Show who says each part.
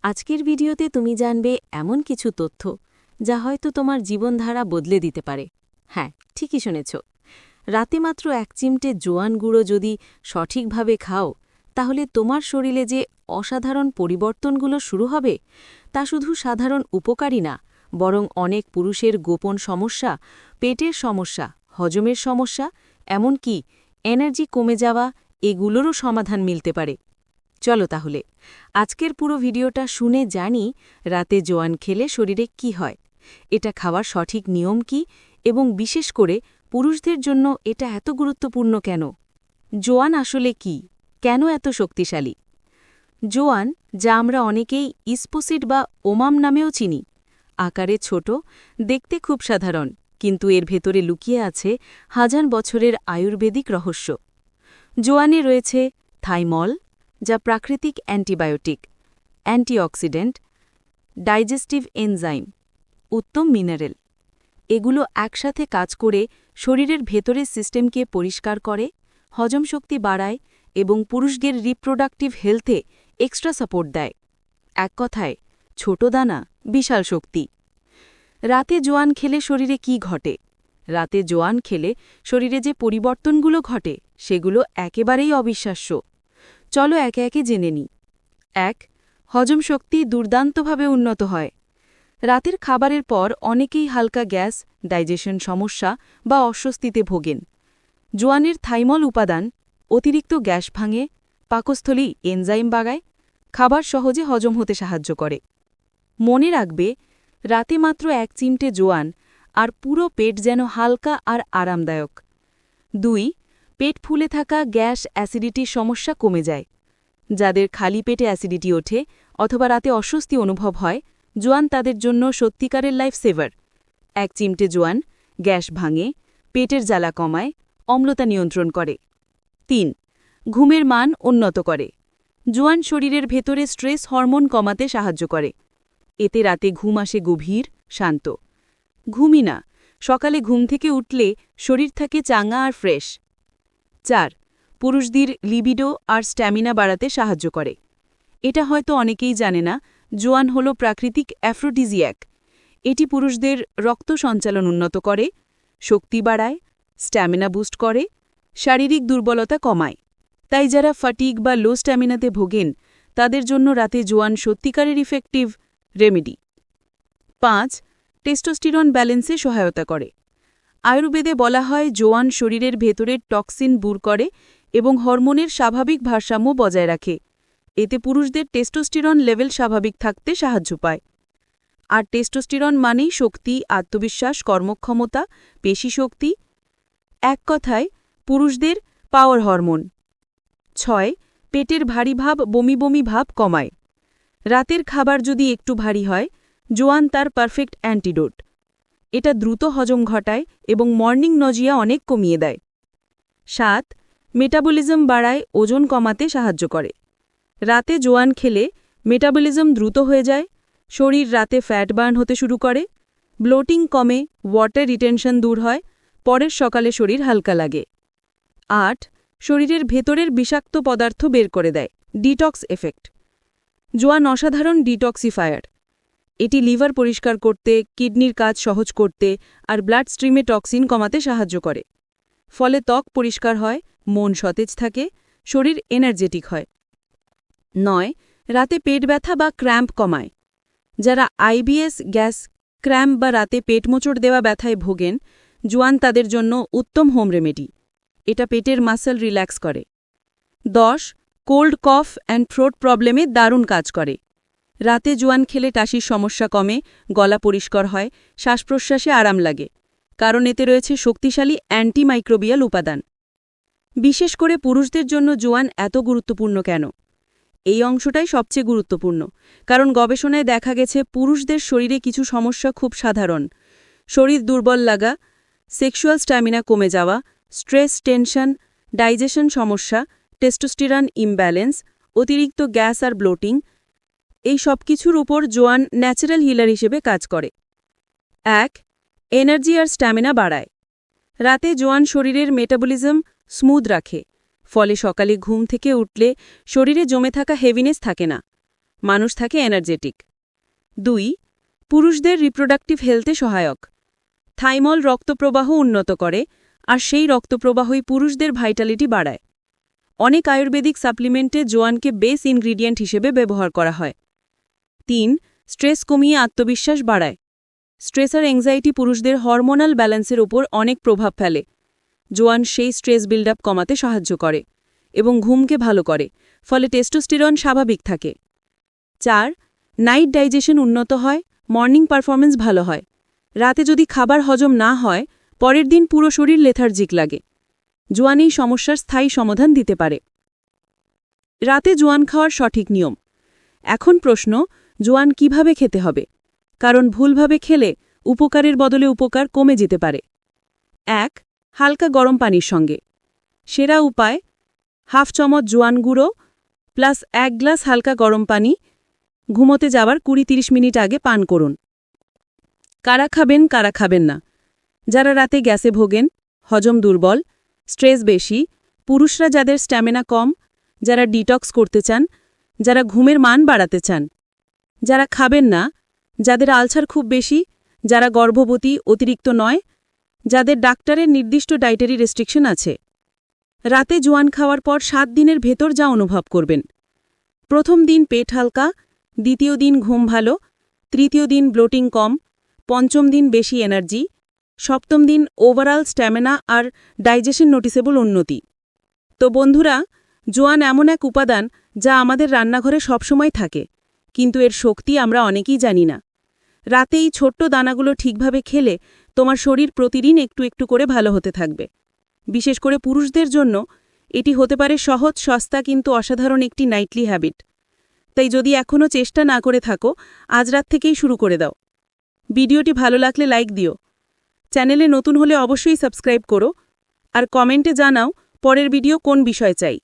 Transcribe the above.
Speaker 1: আজকের ভিডিওতে তুমি জানবে এমন কিছু তথ্য যা হয়তো তোমার জীবনধারা বদলে দিতে পারে। হ্যাঁ, ঠিকই শুনেছ। রাতে মাত্র 1 চিমটে জোয়ান গুঁড়ো যদি সঠিকভাবে খাও, তাহলে তোমার শরীরে যে অসাধারণ পরিবর্তনগুলো শুরু হবে তা শুধু সাধারণ উপকারী না, বরং অনেক পুরুষের গোপন সমস্যা, পেটের সমস্যা, হজমের সমস্যা, এমনকি এনার্জি কমে যাওয়া, এগুলোরও সমাধান মিলতে পারে। চলো তাহলে আজকের পুরো ভিডিওটা শুনে জানি রাতে জোয়ান খেলে শরীরে কি হয়, এটা খাওয়ার সঠিক নিয়ম কি, এবং বিশেষ করে পুরুষদের জন্য এটা এত গুরুত্বপূর্ণ কেন। জোয়ান আসলে কি, কেন এত শক্তিশালী? জোয়ান, যা আমরা অনেকেই ইস্পোসিড বা ওমাম নামেও চিনি, আকারে ছোট, দেখতে খুব সাধারণ, কিন্তু এর ভেতরে লুকিয়ে আছে হাজার বছরের আয়ুর্বেদিক রহস্য। জোয়ানে রয়েছে থাইমল, যা প্রাকৃতিক অ্যান্টিবায়োটিক, অ্যান্টিঅক্সিডেন্ট, ডাইজেস্টিভ এনজাইম, উত্তম মিনারেল। এগুলো একসাথে কাজ করে শরীরের ভেতরের সিস্টেমকে পরিষ্কার করে, হজম শক্তি বাড়ায় এবং পুরুষদের রিপ্রোডাক্টিভ হেলথে এক্সট্রা সাপোর্ট দেয়। এক কথায়, ছোট দানা, বিশাল শক্তি। রাতে জোয়ান খেলে শরীরে কি ঘটে? রাতে জোয়ান খেলে শরীরে যে পরিবর্তনগুলো ঘটে সেগুলো একেবারেই অবিশ্বাস্য। চলো একে একে জেনে নিই। 1. হজম শক্তি দুর্দান্তভাবে উন্নত হয়। রাতের খাবারের পর অনেকেই হালকা গ্যাস, ডাইজেশন সমস্যা বা অস্বস্তিতে ভোগেন। জোয়ানের থাইমল উপাদান অতিরিক্ত গ্যাস ভাঙে, পাকস্থলী এনজাইম বাড়ায়, খাবার সহজে হজম হতে সাহায্য করে। মনে রাখবে, রাতে মাত্র 1 চিমটে জোয়ান আর পুরো পেট যেন হালকা আর আরামদায়ক। 2. পেট ফুলে থাকা গ্যাস, অ্যাসিডিটির সমস্যা কমে যায়। যাদের খালি পেটে অ্যাসিডিটি ওঠে অথবা রাতে অস্বস্তি অনুভব হয়, জোয়ান তাদের জন্য সত্যিকারের লাইফ সেভার। 1 চিমটে জোয়ান গ্যাস ভাঙে, পেটের জ্বালা কমায়, অম্লতা নিয়ন্ত্রণ করে। 3. ঘুমের মান উন্নত করে। জোয়ান শরীরের ভেতরে স্ট্রেস হরমোন কমাতে সাহায্য করে। এতে রাতে ঘুম আসে গভীর, শান্ত। ঘুমই না, সকালে ঘুম থেকে উঠলে শরীর থাকে চাঙ্গা আর ফ্রেশ। 4. পুরুষদের লিবিডো আর স্ট্যামিনা বাড়াতে সাহায্য করে। এটা হয়তো অনেকেই জানে না, জোয়ান হল প্রাকৃতিক অ্যাফ্রোডিজিয়াক। এটি পুরুষদের রক্ত সঞ্চালন উন্নত করে, শক্তি বাড়ায়, স্ট্যামিনা বুস্ট করে, শারীরিক দুর্বলতা কমায়। তাই যারা ফাটিগ বা লো স্ট্যামিনাতে ভোগেন তাদের জন্য রাতে জোয়ান সত্যিকারের ইফেক্টিভ রেমেডি। 5. টেস্টোস্টেরন ব্যালেন্সে সহায়তা করে। আয়ুর্বেদে বলা হয় জোয়ান শরীরের ভেতরের টক্সিন দূর করে এবং হরমোনের স্বাভাবিক ভারসাম্য বজায় রাখে। এতে পুরুষদের টেস্টোস্টেরন লেভেল স্বাভাবিক থাকতে সাহায্য পায়। আর টেস্টোস্টেরন মানেই শক্তি, আত্মবিশ্বাস, কর্মক্ষমতা, পেশি শক্তি। এক কথায়, পুরুষদের পাওয়ার হরমোন। 6. পেটের ভারী ভাব, বমি বমি ভাব কমায়। রাতের খাবার যদি একটু ভারী হয়, জোয়ান তার পারফেক্ট অ্যান্টিডোট। এটা দ্রুত হজম ঘটায় এবং মর্নিং নজিয়া অনেক কমিয়ে দেয়। 7. মেটাবলিজম বাড়ায়, ওজন কমাতে সাহায্য করে। রাতে জোয়ান খেলে মেটাবলিজম দ্রুত হয়ে যায়, শরীর রাতে ফ্যাট বার্ন হতে শুরু করে, ব্লোটিং কমে, ওয়াটার রিটেনশন দূর হয়, পরের সকালে শরীর হালকা লাগে। 8. শরীরের ভেতরের বিষাক্ত পদার্থ বের করে দেয়, ডিটক্স এফেক্ট। জোয়ান অসাধারণ ডিটক্সিফায়ার। এটি লিভার পরিষ্কার করতে, কিডনির কাজ সহজ করতে আর ব্লাড স্ট্রিমে টক্সিন কমাতে সাহায্য করে। ফলে ত্বক পরিষ্কার হয়, মন সতেজ থাকে, শরীর এনার্জেটিক হয়। 9. রাতে পেট ব্যথা বা ক্র্যাম্প কমায়। যারা আইবিএস, গ্যাস, ক্র্যাম্প বা রাতে পেট মোচড় দেওয়া ব্যথায় ভোগেন, জোয়ান তাদের জন্য উত্তম হোম রেমেডি। এটা পেটের মাসল রিল্যাক্স করে। 10. কোল্ড কফ অ্যান্ড থ্রোট প্রবলেমে দারুণ কাজ করে। রাতে জোয়ান খেলে কাশির সমস্যা কমে, গলা পরিষ্কার হয়, শ্বাস-প্রশ্বাসে আরাম লাগে, কারণ এতে রয়েছে শক্তিশালী অ্যান্টিমাইক্রোবিয়াল উপাদান। বিশেষ করে পুরুষদের জন্য জোয়ান এত গুরুত্বপূর্ণ কেন? এই অংশটাই সবচেয়ে গুরুত্বপূর্ণ, কারণ গবেষণায় দেখা গেছে পুরুষদের শরীরে কিছু সমস্যা খুব সাধারণ। শরীর দুর্বল লাগা, সেক্সুয়াল স্ট্যামিনা কমে যাওয়া, স্ট্রেস, টেনশন, ডাইজেশন সমস্যা, টেস্টোস্টেরন ইমব্যালেন্স, অতিরিক্ত গ্যাস আর ব্লোটিং, এই সব কিছুর উপর জোয়ান ন্যাচারাল হিলার হিসেবে কাজ করে। 1. এনার্জি আর স্ট্যামিনা বাড়ায়। রাতে জোয়ান শরীরের মেটাবলিজম স্মুথ রাখে, ফলে সকালে ঘুম থেকে উঠলে শরীরে জমে থাকা হেভিনেস থাকে না।
Speaker 2: মানুষ থাকে এনার্জেটিক। 2. পুরুষদের রিপ্রোডাক্টিভ হেলথে সহায়ক। থাইমল রক্তপ্রবাহ উন্নত করে, আর সেই রক্তপ্রবাহই পুরুষদের ভাইটালিটি বাড়ায়। অনেক আয়ুর্বেদিক সাপ্লিমেন্টে জোয়ানকে বেস ইনগ্রিডিয়েন্ট হিসেবে ব্যবহার করা হয়। 3. স্ট্রেস কমিয়ে আত্মবিশ্বাস বাড়ায়। স্ট্রেস আর অ্যাংজাইটি পুরুষদের হরমোনাল ব্যালেন্সের উপর অনেক প্রভাব ফেলে। জোয়ান সেই স্ট্রেস বিল্ড আপ কমাতে সাহায্য করে এবং ঘুমকে ভালো করে, ফলে টেস্টোস্টেরন স্বাভাবিক থাকে। 4. নাইট ডাইজেশন উন্নত হয়, মর্নিং পারফরমেন্স ভালো হয়। রাতে যদি খাবার হজম না হয়, পরের দিন পুরো শরীর লেথার্জিক লাগে। জোয়ান এই সমস্যার স্থায়ী সমাধান দিতে পারে। রাতে জোয়ান খাওয়ার সঠিক নিয়ম। এখন প্রশ্ন, জোয়ান কিভাবে খেতে হবে? কারণ ভুলভাবে খেলে উপকারের বদলে উপকার কমে যেতে পারে। 1. হালকা গরম পানির সঙ্গে। সেরা উপায়, হাফ চামচ জোয়ান গুঁড়ো প্লাস 1 গ্লাস হালকা গরম পানি ঘুমোতে যাওয়ার 20-30 মিনিট আগে পান করুন। কারা খাবেন, কারা খাবেন না? যারা রাতে গ্যাসে ভোগেন, হজম দুর্বল, স্ট্রেস বেশি, পুরুষরা যাদের স্ট্যামিনা কম, যারা ডিটক্স করতে চান, যারা ঘুমের মান বাড়াতে চান। যারা খাবেন না, যাদের আলসার খুব বেশি, যারা গর্ভবতী, অতিরিক্ত নয়, যাদের ডাক্তারের নির্দিষ্ট ডায়েটারি রেস্ট্রিকশন আছে। রাতে জোয়ান খাওয়ার পর 7 দিনের ভেতর যা অনুভব করবেন। প্রথম দিন পেট হালকা, দ্বিতীয় দিন ঘুম ভালো, তৃতীয় দিন ব্লোটিং কম, পঞ্চম দিন বেশি এনার্জি, সপ্তম দিন ওভারঅল স্ট্যামিনা আর ডাইজেশন নোটিসেবল উন্নতি। তো বন্ধুরা, জোয়ান এমন এক উপাদান যা আমাদের রান্নাঘরে সবসময় থাকে, কিন্তু এর শক্তি আমরা অনেকেই জানি না। রাতে এই ছোট্ট দানাগুলো ঠিকভাবে খেলে তোমার শরীর প্রতিদিন একটু একটু করে ভালো হতে থাকবে। বিশেষ করে পুরুষদের জন্য এটি হতে পারে সহজ, সস্তা কিন্তু অসাধারণ একটি নাইটলি হ্যাবিট। তাই যদি এখনও চেষ্টা না করে থাকো, আজ রাত থেকেই শুরু করে দাও। ভিডিওটি ভালো লাগলে লাইক দিও, চ্যানেলে নতুন হলে অবশ্যই সাবস্ক্রাইব করো, আর কমেন্টে জানাও পরের ভিডিও কোন বিষয় চাই।